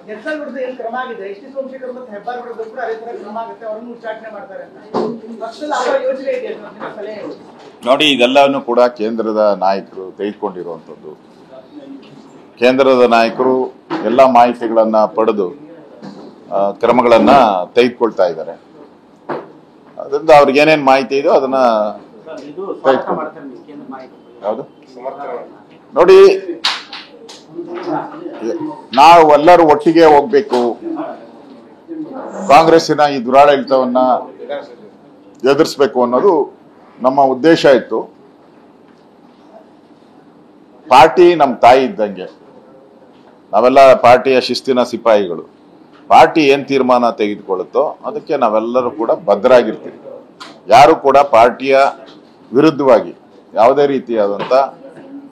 ಹೆಬ್ಬಾರ್ ವಿರುದ್ಧ ಏನು ಕ್ರಮ ಆಗಿದೆ, ಎಸ್ ಟಿ ಸೋಮಶೇಖರ್ ಮತ್ತು ಹೆಬ್ಬಾರ್ ವಿರುದ್ಧ ಕೂಡ ಅದೇ ತರ ಕ್ರಮ ಆಗುತ್ತೆ, ಅವರನ್ನು ಉಚ್ಚಾಟನೆ ಮಾಡ್ತಾರೆ ಅಂತ ಪಕ್ಷದಲ್ಲಿ ಯಾವ ಯೋಚನೆ ಇದೆ ಸಲಹೆ? ನೋಡಿ, ಇದೆಲ್ಲವನ್ನು ಕೂಡ ಕೇಂದ್ರದ ನಾಯಕರು ತೆಗೆದುಕೊಂಡಿರುವಂಥದ್ದು. ಕೇಂದ್ರದ ನಾಯಕರು ಎಲ್ಲ ಮಾಹಿತಿಗಳನ್ನ ಪಡೆದು ಕ್ರಮಗಳನ್ನ ತೆಗೆದುಕೊಳ್ತಾ ಇದ್ದಾರೆ. ಅದರಿಂದ ಅವ್ರಿಗೆ ಏನೇನು ಮಾಹಿತಿ ಇದೆಯೋ ಅದನ್ನ ಯಾವುದು ನೋಡಿ, ನಾವೆಲ್ಲರೂ ಒಟ್ಟಿಗೆ ಹೋಗ್ಬೇಕು, ಕಾಂಗ್ರೆಸ್ಸಿನ ಈ ದುರಾಡಳಿತವನ್ನ ಎದುರಿಸಬೇಕು ಅನ್ನೋದು ನಮ್ಮ ಉದ್ದೇಶ ಇತ್ತು. ಪಾರ್ಟಿ ನಮ್ಮ ತಾಯಿ ಇದ್ದಂಗೆ, ನಾವೆಲ್ಲ ಪಾರ್ಟಿಯ ಶಿಸ್ತಿನ ಸಿಪಾಯಿಗಳು. ಪಾರ್ಟಿ ಏನ್ ತೀರ್ಮಾನ ತೆಗೆದುಕೊಳ್ಳುತ್ತೋ ಅದಕ್ಕೆ ನಾವೆಲ್ಲರೂ ಕೂಡ ಬದ್ಧರಾಗಿರ್ತೀವಿ. ಯಾರು ಕೂಡ ಪಾರ್ಟಿಯ ವಿರುದ್ಧವಾಗಿ ಯಾವುದೇ ರೀತಿಯಾದಂತ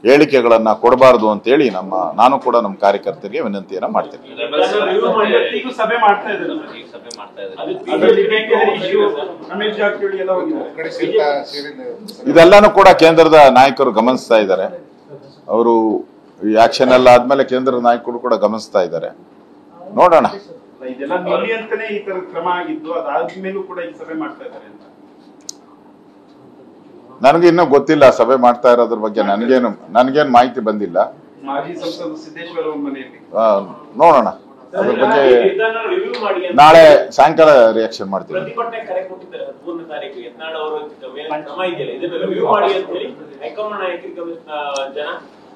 ಹೇಳಿಕೆಗಳನ್ನ ಕೊಡಬಾರದು ಅಂತೇಳಿ ನಾನು ಕೂಡ ನಮ್ಮ ಕಾರ್ಯಕರ್ತರಿಗೆ ವಿನಂತಿಯನ್ನ ಮಾಡ್ತೇನೆ. ಇದೆಲ್ಲಾನು ಕೂಡ ಕೇಂದ್ರದ ನಾಯಕರು ಗಮನಿಸ್ತಾ ಇದ್ದಾರೆ. ಅವರು ಈ ಆಕ್ಷನ್ ಎಲ್ಲ ಆದ್ಮೇಲೆ ಕೇಂದ್ರದ ನಾಯಕರು ಕೂಡ ಗಮನಿಸ್ತಾ ಇದ್ದಾರೆ. ನೋಡೋಣ. ಇದೆಲ್ಲ ನಿಲ್ಲಿ ಅಂತಾನೆ ಈ ತರ ಕ್ರಮ ಆಗಿದ್ದು, ಅದಾದ್ಮೇಲೂ ಕೂಡ ಈ ಸಭೆ ಮಾಡ್ತಾ ಇದ್ದಾರೆ ಅಂತ ನನಗೆ ಇನ್ನೂ ಗೊತ್ತಿಲ್ಲ. ಸಭೆ ಮಾಡ್ತಾ ಇರೋದ್ರ ಬಗ್ಗೆ ನನ್ಗೇನು ಮಾಹಿತಿ ಬಂದಿಲ್ಲ. ಮಾಜಿ ಸಂಸದ ಸಿದ್ದೇಶ್ವರ ಅವ್ರ ಮನೆಯಲ್ಲಿ ನೋಡೋಣ. ಅದ್ರ ಬಗ್ಗೆ ನಾಳೆ ಸಾಯಂಕಾಲ ರಿಯಾಕ್ಷನ್ ಮಾಡ್ತೀನಿ.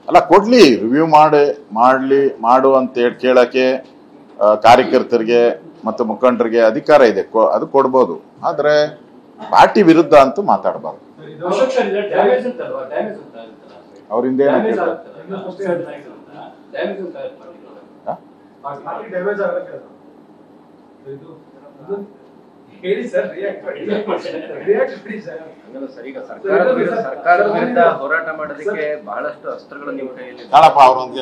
ಅಲ್ಲ, ಕೊಡ್ಲಿ, ರಿವ್ಯೂ ಮಾಡು ಅಂತ ಹೇಳಿ ಕೇಳಕ್ಕೆ ಕಾರ್ಯಕರ್ತರಿಗೆ ಮತ್ತು ಮುಖಂಡರಿಗೆ ಅಧಿಕಾರ ಇದೆ, ಅದು ಕೊಡ್ಬೋದು. ಆದ್ರೆ ಪಾರ್ಟಿ ವಿರುದ್ಧ ಅಂತೂ ಮಾತಾಡಬಾರ್ದು. ಅವರಿಂದ ಸರ್ಕಾರದ ವಿರುದ್ಧ ಹೋರಾಟ ಮಾಡೋದಕ್ಕೆ ಬಹಳಷ್ಟು ಅಸ್ತ್ರಗಳು ನಿಮ್ಮ ಕೈಯಲ್ಲಿ. ಕಾಣಪ್ಪ, ಅವ್ರೊಂದು